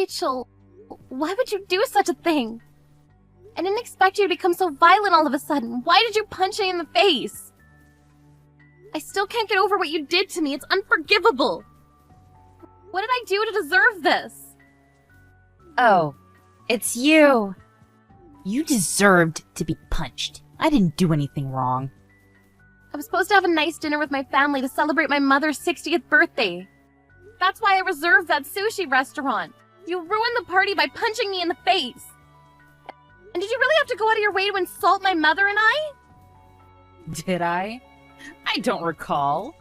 Rachel, why would you do such a thing? I didn't expect you to become so violent all of a sudden. Why did you punch me in the face? I still can't get over what you did to me. It's unforgivable. What did I do to deserve this? Oh, it's you. You deserved to be punched. I didn't do anything wrong. I was supposed to have a nice dinner with my family to celebrate my mother's 60th birthday. That's why I reserved that sushi restaurant. You ruined the party by punching me in the face. And did you really have to go out of your way to insult my mother and I? Did I? I don't recall.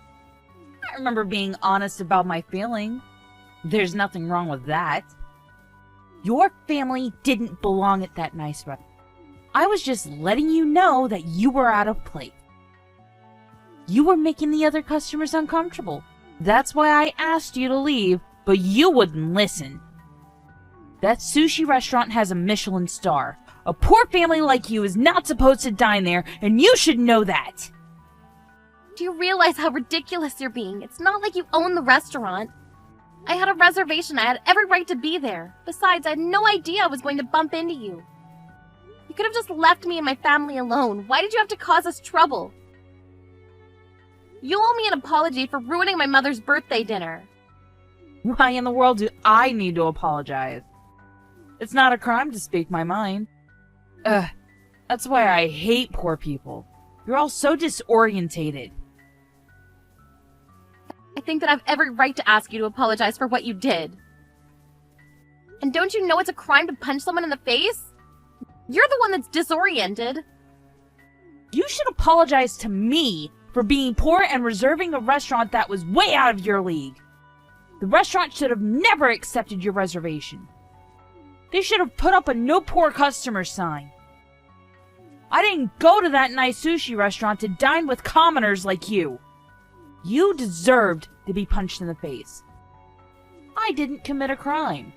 I remember being honest about my feeling. There's nothing wrong with that. Your family didn't belong at that nice restaurant. I was just letting you know that you were out of place. You were making the other customers uncomfortable. That's why I asked you to leave, but you wouldn't listen. That sushi restaurant has a Michelin star. A poor family like you is not supposed to dine there, and you should know that. Do you realize how ridiculous you're being? It's not like you own the restaurant. I had a reservation. I had every right to be there. Besides, I had no idea I was going to bump into you. You could have just left me and my family alone. Why did you have to cause us trouble? You owe me an apology for ruining my mother's birthday dinner. Why in the world do I need to apologize? It's not a crime to speak my mind. That's why I hate poor people. You're all so disorientated. I think that I have every right to ask you to apologize for what you did. And don't you know it's a crime to punch someone in the face? You're the one that's disoriented. You should apologize to me for being poor and reserving a restaurant that was way out of your league. The restaurant should have never accepted your reservation. They should have put up a no poor customer sign. I didn't go to that nice sushi restaurant to dine with commoners like you. You deserved to be punched in the face. I didn't commit a crime.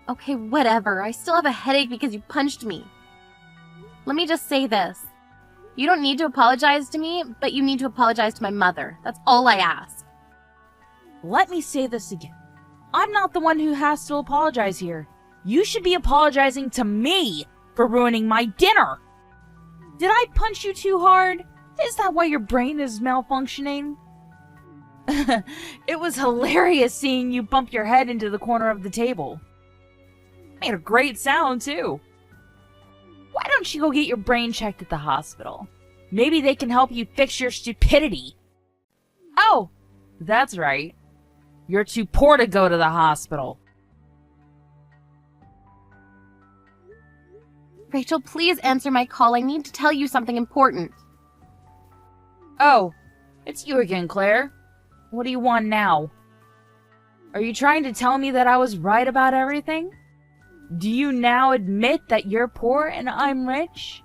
Okay, whatever. I still have a headache because you punched me. Let me just say this. You don't need to apologize to me, but you need to apologize to my mother. That's all I ask. Let me say this again. I'm not the one who has to apologize here. You should be apologizing to me for ruining my dinner. Did I punch you too hard? Is that why your brain is malfunctioning? It was hilarious seeing you bump your head into the corner of the table. Made a great sound, too. Why don't you go get your brain checked at the hospital? Maybe they can help you fix your stupidity. Oh, that's right. You're too poor to go to the hospital. Rachel, please answer my call. I need to tell you something important. Oh, it's you again, Claire. What do you want now? Are you trying to tell me that I was right about everything? Do you now admit that you're poor and I'm rich?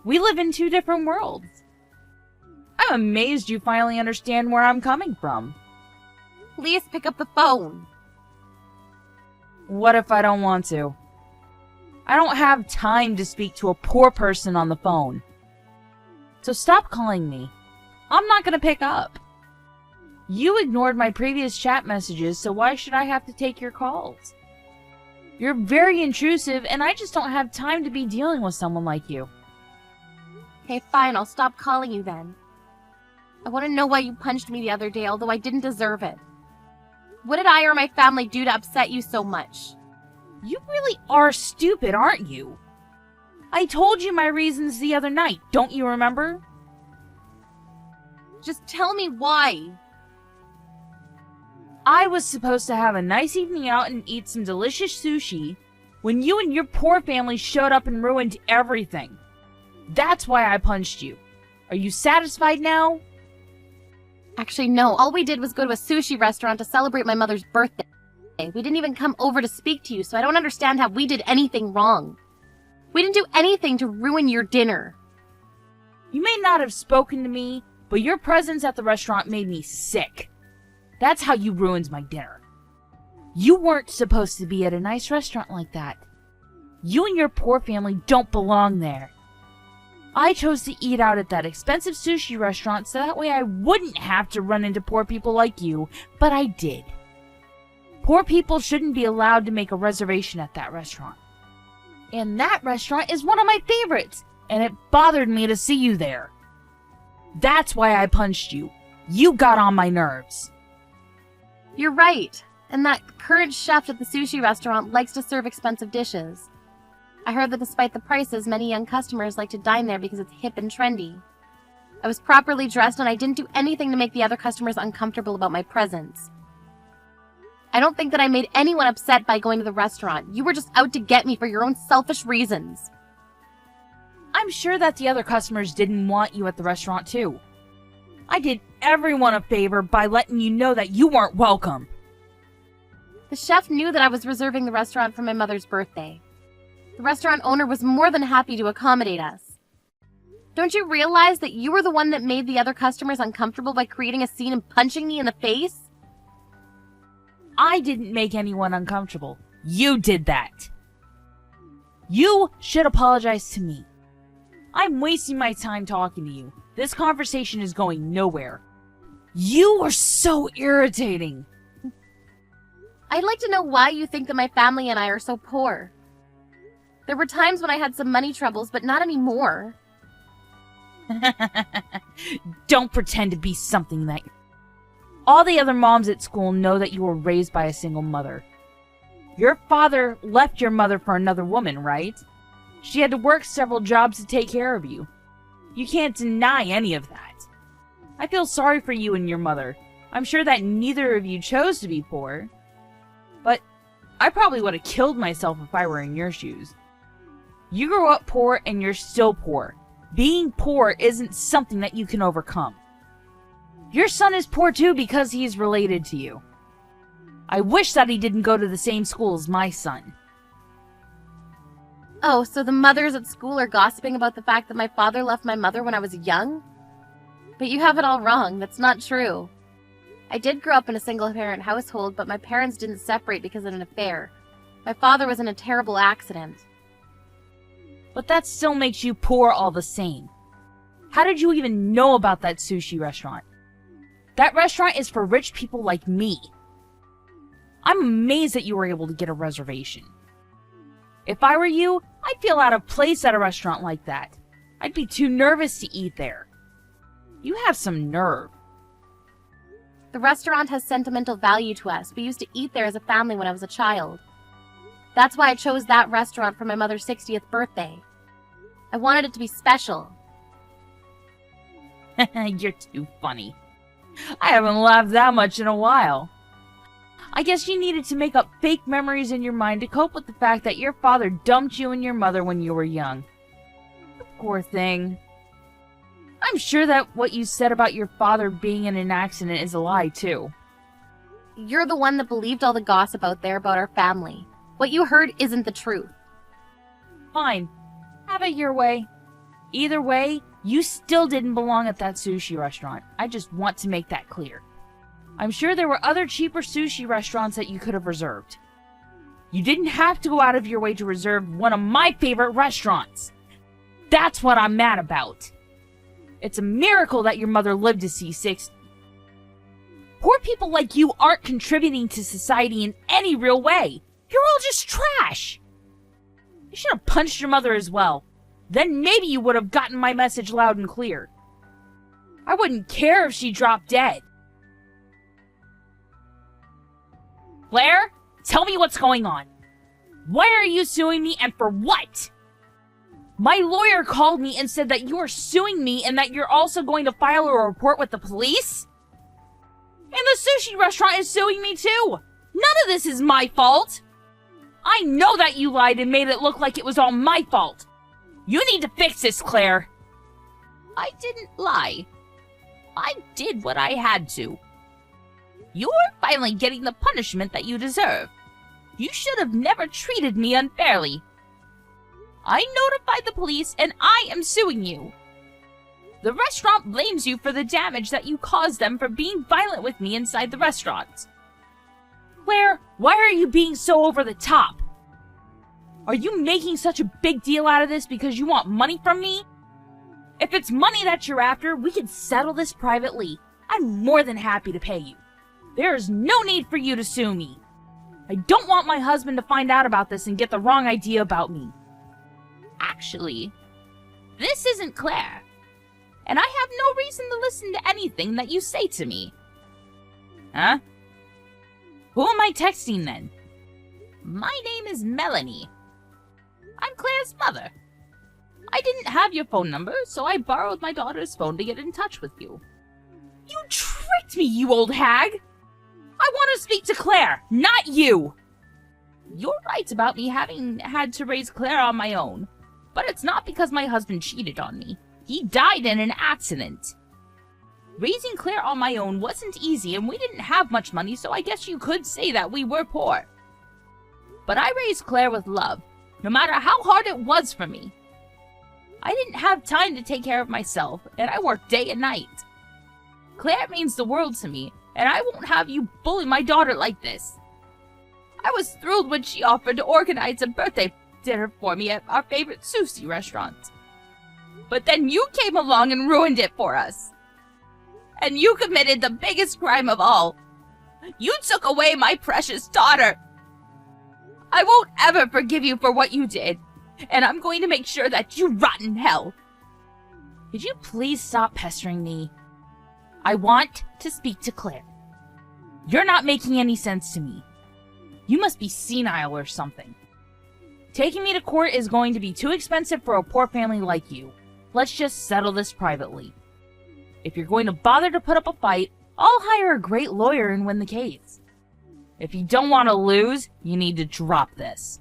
We live in two different worlds. I'm amazed you finally understand where I'm coming from. Please pick up the phone. What if I don't want to? I don't have time to speak to a poor person on the phone. So stop calling me. I'm not gonna pick up. You ignored my previous chat messages, so why should I have to take your calls? You're very intrusive, and I just don't have time to be dealing with someone like you. Okay, fine, I'll stop calling you then. I want to know why you punched me the other day, although I didn't deserve it. What did I or my family do to upset you so much? You really are stupid, aren't you? I told you my reasons the other night, don't you remember? Just tell me why. I was supposed to have a nice evening out and eat some delicious sushi when you and your poor family showed up and ruined everything. That's why I punched you. Are you satisfied now? Actually, no. All we did was go to a sushi restaurant to celebrate my mother's birthday. We didn't even come over to speak to you, so I don't understand how we did anything wrong. We didn't do anything to ruin your dinner. You may not have spoken to me, but your presence at the restaurant made me sick. That's how you ruined my dinner. You weren't supposed to be at a nice restaurant like that. You and your poor family don't belong there. I chose to eat out at that expensive sushi restaurant so that way I wouldn't have to run into poor people like you, but I did. Poor people shouldn't be allowed to make a reservation at that restaurant. And that restaurant is one of my favorites, and it bothered me to see you there. That's why I punched you. You got on my nerves. You're right. And that current chef at the sushi restaurant likes to serve expensive dishes. I heard that despite the prices, many young customers like to dine there because it's hip and trendy. I was properly dressed and I didn't do anything to make the other customers uncomfortable about my presence. I don't think that I made anyone upset by going to the restaurant. You were just out to get me for your own selfish reasons. I'm sure that the other customers didn't want you at the restaurant too. I did everyone a favor by letting you know that you weren't welcome. The chef knew that I was reserving the restaurant for my mother's birthday. The restaurant owner was more than happy to accommodate us. Don't you realize that you were the one that made the other customers uncomfortable by creating a scene and punching me in the face? I didn't make anyone uncomfortable. You did that. You should apologize to me. I'm wasting my time talking to you. This conversation is going nowhere. You are so irritating. I'd like to know why you think that my family and I are so poor. There were times when I had some money troubles, but not anymore. Don't pretend to be something that you're. All the other moms at school know that you were raised by a single mother. Your father left your mother for another woman, right? She had to work several jobs to take care of you. You can't deny any of that. I feel sorry for you and your mother. I'm sure that neither of you chose to be poor. But I probably would have killed myself if I were in your shoes. You grew up poor and you're still poor. Being poor isn't something that you can overcome. Your son is poor too because he's related to you. I wish that he didn't go to the same school as my son. Oh, so the mothers at school are gossiping about the fact that my father left my mother when I was young? But you have it all wrong. That's not true. I did grow up in a single-parent household, but my parents didn't separate because of an affair. My father was in a terrible accident. But that still makes you poor all the same. How did you even know about that sushi restaurant? That restaurant is for rich people like me. I'm amazed that you were able to get a reservation. If I were you, I'd feel out of place at a restaurant like that. I'd be too nervous to eat there. You have some nerve. The restaurant has sentimental value to us. We used to eat there as a family when I was a child. That's why I chose that restaurant for my mother's 60th birthday. I wanted it to be special. You're too funny. I haven't laughed that much in a while. I guess you needed to make up fake memories in your mind to cope with the fact that your father dumped you and your mother when you were young. You poor thing. I'm sure that what you said about your father being in an accident is a lie, too. You're the one that believed all the gossip out there about our family. What you heard isn't the truth. Fine. Have it your way. Either way, you still didn't belong at that sushi restaurant. I just want to make that clear. I'm sure there were other cheaper sushi restaurants that you could have reserved. You didn't have to go out of your way to reserve one of my favorite restaurants. That's what I'm mad about. It's a miracle that your mother lived to see 60. Poor people like you aren't contributing to society in any real way. You're all just trash. You should have punched your mother as well. Then maybe you would have gotten my message loud and clear. I wouldn't care if she dropped dead. Claire, tell me what's going on. Why are you suing me and for what? My lawyer called me and said that you are suing me and that you're also going to file a report with the police? And the sushi restaurant is suing me too. None of this is my fault. I know that you lied and made it look like it was all my fault. You need to fix this, Claire. I didn't lie. I did what I had to. You're finally getting the punishment that you deserve. You should have never treated me unfairly. I notified the police and I am suing you. The restaurant blames you for the damage that you caused them for being violent with me inside the restaurant. Claire, why are you being so over the top? Are you making such a big deal out of this because you want money from me? If it's money that you're after, we can settle this privately. I'm more than happy to pay you. There is no need for you to sue me. I don't want my husband to find out about this and get the wrong idea about me. Actually, this isn't Claire, and I have no reason to listen to anything that you say to me. Huh? Who am I texting then? My name is Melanie. I'm Claire's mother. I didn't have your phone number, so I borrowed my daughter's phone to get in touch with you. You tricked me, you old hag! I want to speak to Claire, not you! You're right about me having had to raise Claire on my own, but it's not because my husband cheated on me. He died in an accident. Raising Claire on my own wasn't easy, and we didn't have much money, so I guess you could say that we were poor. But I raised Claire with love, no matter how hard it was for me. I didn't have time to take care of myself, and I worked day and night. Claire means the world to me, and I won't have you bully my daughter like this. I was thrilled when she offered to organize a birthday dinner for me at our favorite sushi restaurant. But then you came along and ruined it for us. And you committed the biggest crime of all. You took away my precious daughter. I won't ever forgive you for what you did, and I'm going to make sure that you rot in hell. Could you please stop pestering me? I want to speak to Claire. You're not making any sense to me. You must be senile or something. Taking me to court is going to be too expensive for a poor family like you. Let's just settle this privately. If you're going to bother to put up a fight, I'll hire a great lawyer and win the case. If you don't want to lose, you need to drop this.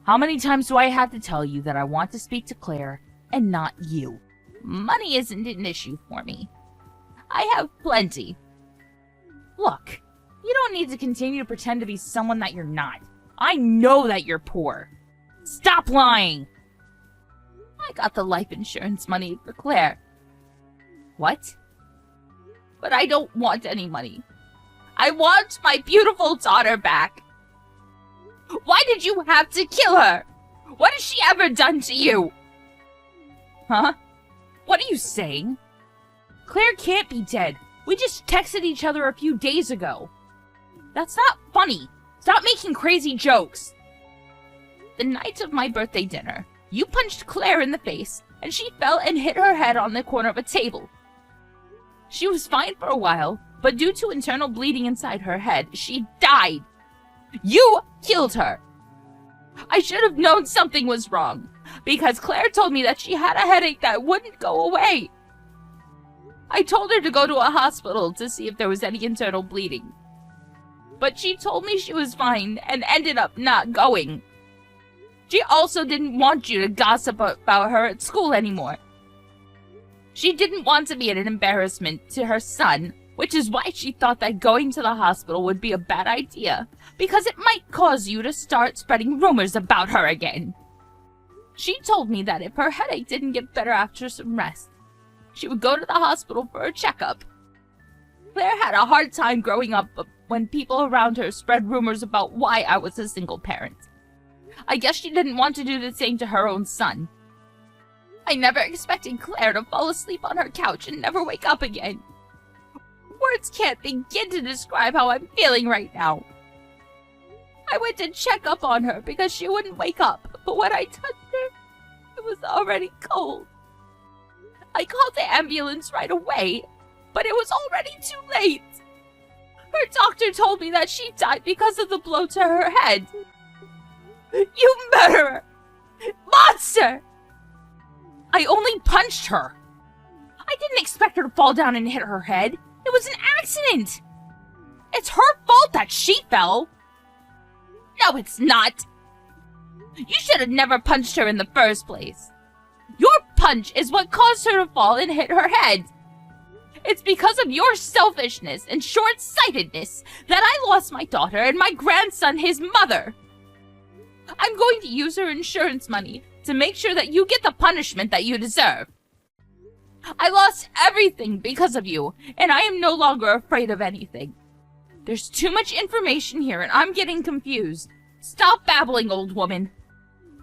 How many times do I have to tell you that I want to speak to Claire and not you? Money isn't an issue for me. I have plenty. Look, you don't need to continue to pretend to be someone that you're not. I know that you're poor. Stop lying! I got the life insurance money for Claire. What? But I don't want any money. I want my beautiful daughter back. Why did you have to kill her? What has she ever done to you? Huh? What are you saying? Claire can't be dead. We just texted each other a few days ago. That's not funny. Stop making crazy jokes. The night of my birthday dinner, you punched Claire in the face, and she fell and hit her head on the corner of a table. She was fine for a while, but due to internal bleeding inside her head, she died. You killed her. I should have known something was wrong, because Claire told me that she had a headache that wouldn't go away. I told her to go to a hospital to see if there was any internal bleeding. But she told me she was fine and ended up not going. She also didn't want you to gossip about her at school anymore. She didn't want to be an embarrassment to her son, which is why she thought that going to the hospital would be a bad idea, because it might cause you to start spreading rumors about her again. She told me that if her headache didn't get better after some rest, she would go to the hospital for a checkup. Claire had a hard time growing up when people around her spread rumors about why I was a single parent. I guess she didn't want to do the same to her own son. I never expected Claire to fall asleep on her couch and never wake up again. Words can't begin to describe how I'm feeling right now. I went to check up on her because she wouldn't wake up, but when I touched her, it was already cold. I called the ambulance right away, but it was already too late. Her doctor told me that she died because of the blow to her head. You murderer! Monster! I only punched her. I didn't expect her to fall down and hit her head. It was an accident. It's her fault that she fell. No, it's not. You should have never punched her in the first place. Your punch is what caused her to fall and hit her head. It's because of your selfishness and short-sightedness that I lost my daughter and my grandson his mother. I'm going to use her insurance money to make sure that you get the punishment that you deserve. I lost everything because of you, and I am no longer afraid of anything. There's too much information here, and I'm getting confused. Stop babbling, old woman.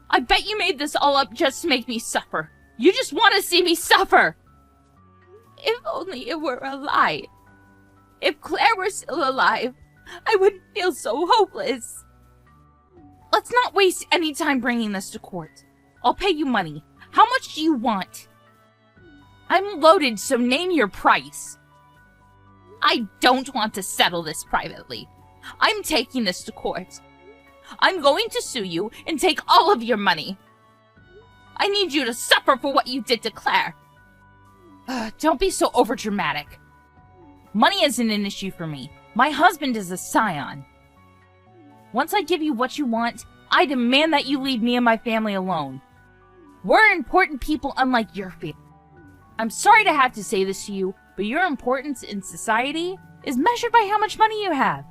I bet you made this all up just to make me suffer. You just want to see me suffer. If only it were a lie. If Claire were still alive, I wouldn't feel so hopeless. Let's not waste any time bringing this to court. I'll pay you money. How much do you want? I'm loaded, so name your price. I don't want to settle this privately. I'm taking this to court. I'm going to sue you and take all of your money. I need you to suffer for what you did to Claire. Don't be so overdramatic. Money isn't an issue for me. My husband is a scion. Once I give you what you want, I demand that you leave me and my family alone. We're important people unlike your family. I'm sorry to have to say this to you, but your importance in society is measured by how much money you have.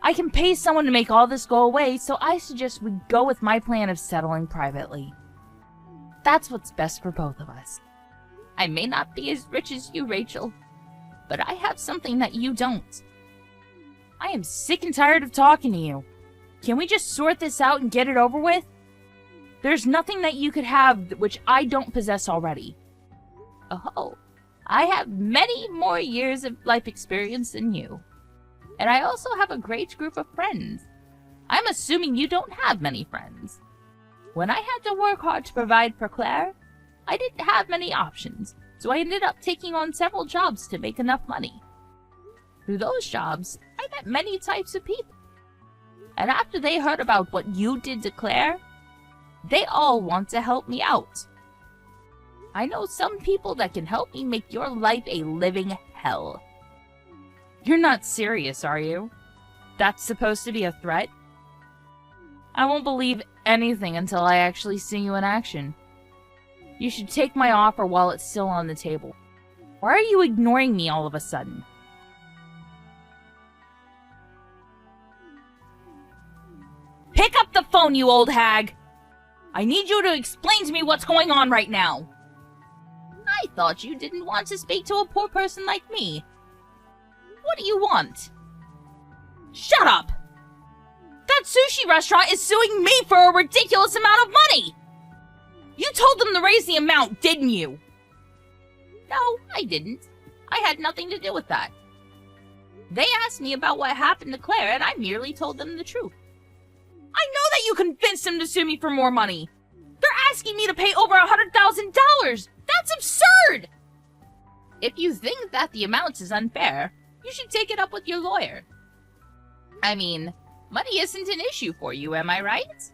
I can pay someone to make all this go away, so I suggest we go with my plan of settling privately. That's what's best for both of us. I may not be as rich as you, Rachel, but I have something that you don't. I am sick and tired of talking to you. Can we just sort this out and get it over with? There's nothing that you could have which I don't possess already. Oh, I have many more years of life experience than you. And I also have a great group of friends. I'm assuming you don't have many friends. When I had to work hard to provide for Claire, I didn't have many options, so I ended up taking on several jobs to make enough money. Through those jobs, I met many types of people. And after they heard about what you did to Claire, they all want to help me out. I know some people that can help me make your life a living hell. You're not serious, are you? That's supposed to be a threat? I won't believe anything until I actually see you in action. You should take my offer while it's still on the table. Why are you ignoring me all of a sudden? Pick up the phone, you old hag! I need you to explain to me what's going on right now. I thought you didn't want to speak to a poor person like me. What do you want? Shut up! That sushi restaurant is suing me for a ridiculous amount of money! You told them to raise the amount, didn't you? No, I didn't. I had nothing to do with that. They asked me about what happened to Claire, and I merely told them the truth. I know that you convinced them to sue me for more money. They're asking me to pay over $100,000. That's absurd! If you think that the amount is unfair, you should take it up with your lawyer. I mean, money isn't an issue for you, am I right?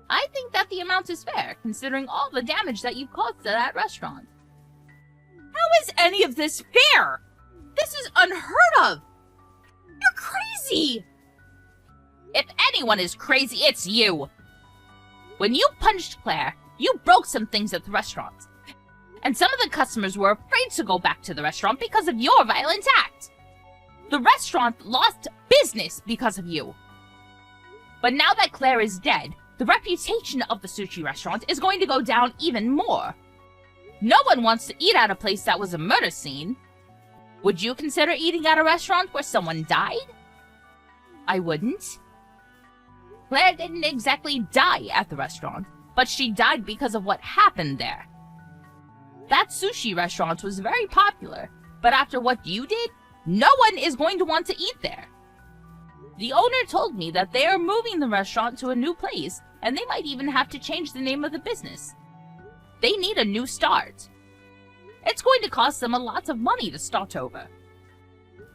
I think that the amount is fair, considering all the damage that you've caused to that restaurant. How is any of this fair? This is unheard of! You're crazy! If anyone is crazy, it's you! When you punched Claire, you broke some things at the restaurant. And some of the customers were afraid to go back to the restaurant because of your violent act. The restaurant lost business because of you. But now that Claire is dead, the reputation of the sushi restaurant is going to go down even more. No one wants to eat at a place that was a murder scene. Would you consider eating at a restaurant where someone died? I wouldn't. Claire didn't exactly die at the restaurant, but she died because of what happened there. That sushi restaurant was very popular, but after what you did, no one is going to want to eat there. The owner told me that they are moving the restaurant to a new place, and they might even have to change the name of the business. They need a new start. It's going to cost them a lot of money to start over.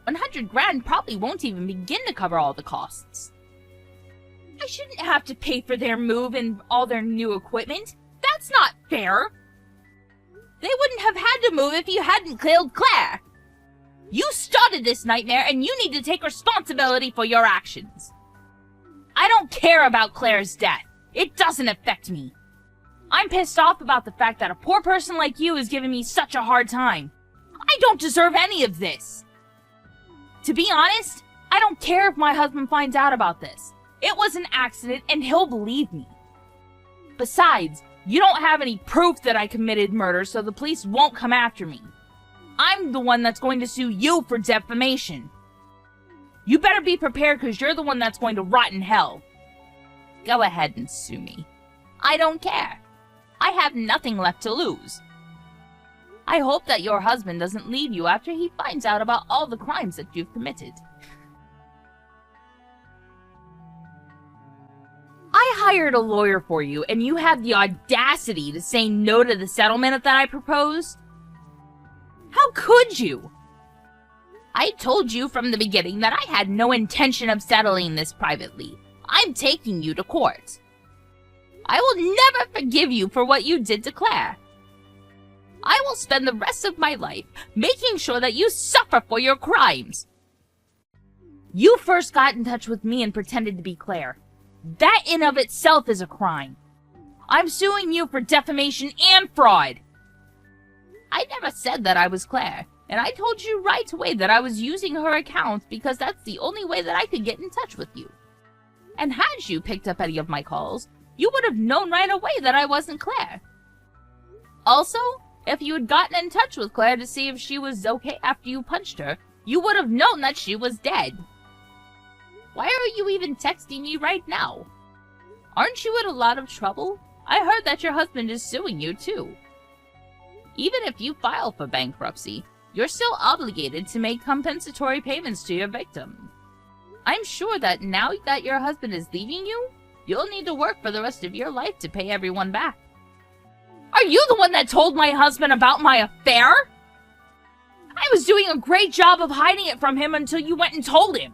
100 grand probably won't even begin to cover all the costs. I shouldn't have to pay for their move and all their new equipment. That's not fair. They wouldn't have had to move if you hadn't killed Claire. You started this nightmare, and you need to take responsibility for your actions. I don't care about Claire's death. It doesn't affect me. I'm pissed off about the fact that a poor person like you is giving me such a hard time. I don't deserve any of this. To be honest, I don't care if my husband finds out about this. It was an accident, and he'll believe me. Besides, you don't have any proof that I committed murder, so the police won't come after me. I'm the one that's going to sue you for defamation. You better be prepared, because you're the one that's going to rot in hell. Go ahead and sue me. I don't care. I have nothing left to lose. I hope that your husband doesn't leave you after he finds out about all the crimes that you've committed. hired a lawyer for you, and you had the audacity to say no to the settlement that I proposed? How could you? I told you from the beginning that I had no intention of settling this privately. I'm taking you to court. I will never forgive you for what you did to Claire. I will spend the rest of my life making sure that you suffer for your crimes. You first got in touch with me and pretended to be Claire. That in of itself is a crime. I'm suing you for defamation and fraud. I never said that I was Claire, and I told you right away that I was using her account because that's the only way that I could get in touch with you. And had you picked up any of my calls, you would have known right away that I wasn't Claire. Also, if you had gotten in touch with Claire to see if she was okay after you punched her, you would have known that she was dead. Why are you even texting me right now? Aren't you in a lot of trouble? I heard that your husband is suing you too. Even if you file for bankruptcy, you're still obligated to make compensatory payments to your victim. I'm sure that now that your husband is leaving you, you'll need to work for the rest of your life to pay everyone back. Are you the one that told my husband about my affair? I was doing a great job of hiding it from him until you went and told him.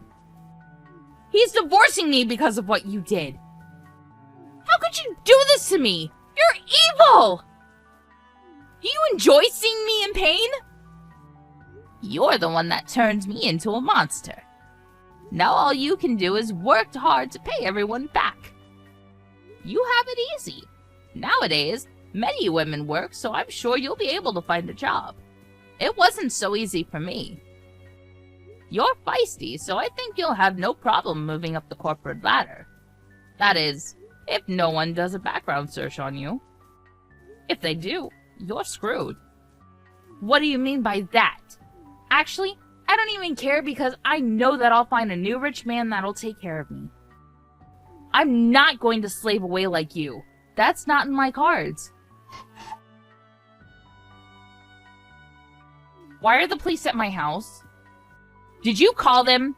He's divorcing me because of what you did. How could you do this to me? You're evil! Do you enjoy seeing me in pain? You're the one that turned me into a monster. Now all you can do is work hard to pay everyone back. You have it easy. Nowadays, many women work, so I'm sure you'll be able to find a job. It wasn't so easy for me. You're feisty, so I think you'll have no problem moving up the corporate ladder. That is, if no one does a background search on you. If they do, you're screwed. What do you mean by that? Actually, I don't even care because I know that I'll find a new rich man that'll take care of me. I'm not going to slave away like you. That's not in my cards. Why are the police at my house? Did you call them?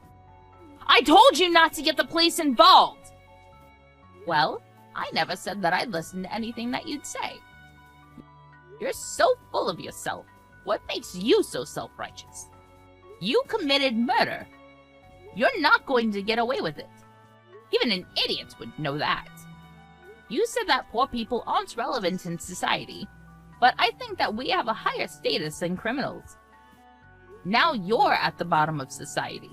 I told you not to get the police involved! Well, I never said that I'd listen to anything that you'd say. You're so full of yourself. What makes you so self-righteous? You committed murder. You're not going to get away with it. Even an idiot would know that. You said that poor people aren't relevant in society, but I think that we have a higher status than criminals. Now you're at the bottom of society.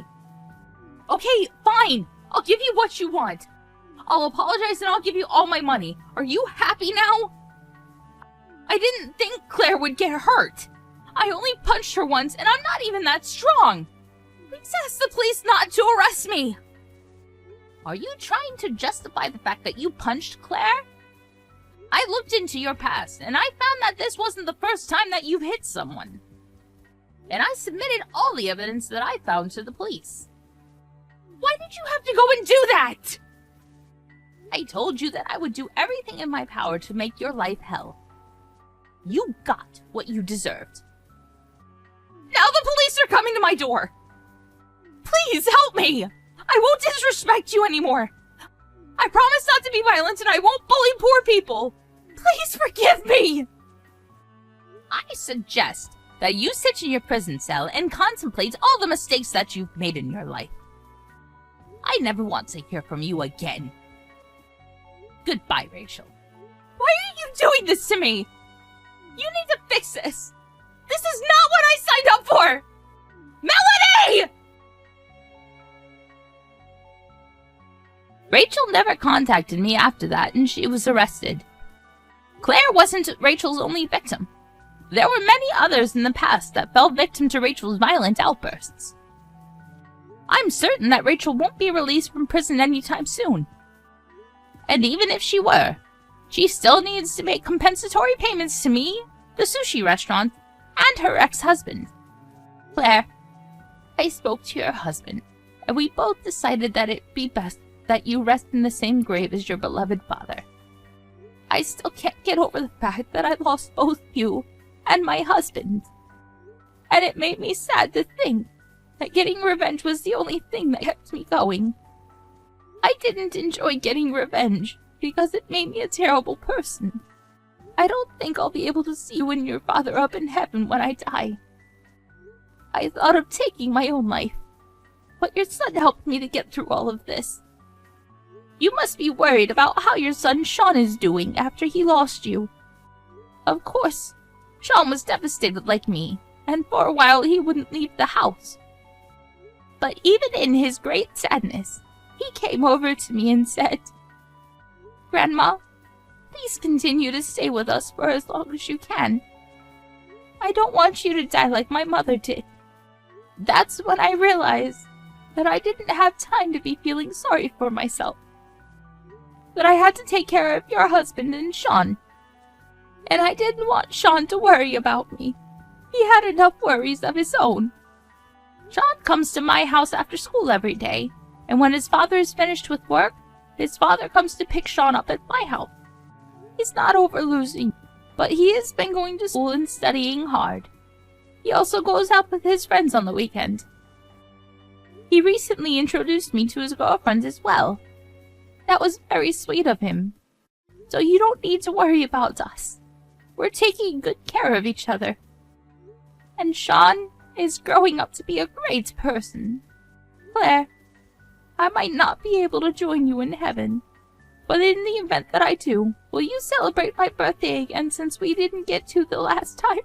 Okay, fine. I'll give you what you want. I'll apologize and I'll give you all my money. Are you happy now? I didn't think Claire would get hurt. I only punched her once and I'm not even that strong. Please ask the police not to arrest me. Are you trying to justify the fact that you punched Claire? I looked into your past and I found that this wasn't the first time that you've hit someone. And I submitted all the evidence that I found to the police. Why did you have to go and do that? I told you that I would do everything in my power to make your life hell. You got what you deserved. Now the police are coming to my door. Please help me. I won't disrespect you anymore. I promise not to be violent and I won't bully poor people. Please forgive me. I suggest that you sit in your prison cell and contemplate all the mistakes that you've made in your life. I never want to hear from you again. Goodbye, Rachel. Why are you doing this to me? You need to fix this. This is not what I signed up for! Melanie! Rachel never contacted me after that, and she was arrested. Claire wasn't Rachel's only victim. There were many others in the past that fell victim to Rachel's violent outbursts. I'm certain that Rachel won't be released from prison anytime soon. And even if she were, she still needs to make compensatory payments to me, the sushi restaurant, and her ex-husband. Claire, I spoke to your husband, and we both decided that it'd be best that you rest in the same grave as your beloved father. I still can't get over the fact that I lost both you and my husband. And it made me sad to think that getting revenge was the only thing that kept me going. I didn't enjoy getting revenge, because it made me a terrible person. I don't think I'll be able to see you and your father up in heaven when I die. I thought of taking my own life, but your son helped me to get through all of this. You must be worried about how your son Sean is doing after he lost you. Of course, Sean was devastated like me, and for a while he wouldn't leave the house. But even in his great sadness, he came over to me and said, "Grandma, please continue to stay with us for as long as you can. I don't want you to die like my mother did." That's when I realized that I didn't have time to be feeling sorry for myself. That I had to take care of your husband and Sean. And I didn't want Sean to worry about me. He had enough worries of his own. Sean comes to my house after school every day, and when his father is finished with work, his father comes to pick Sean up at my house. He's not over losing, but he has been going to school and studying hard. He also goes out with his friends on the weekend. He recently introduced me to his girlfriend as well. That was very sweet of him. So you don't need to worry about us. We're taking good care of each other. And Sean is growing up to be a great person. Claire, I might not be able to join you in heaven, but in the event that I do, will you celebrate my birthday again since we didn't get to the last time?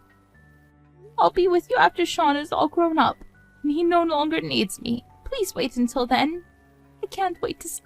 I'll be with you after Sean is all grown up, and he no longer needs me. Please wait until then. I can't wait to see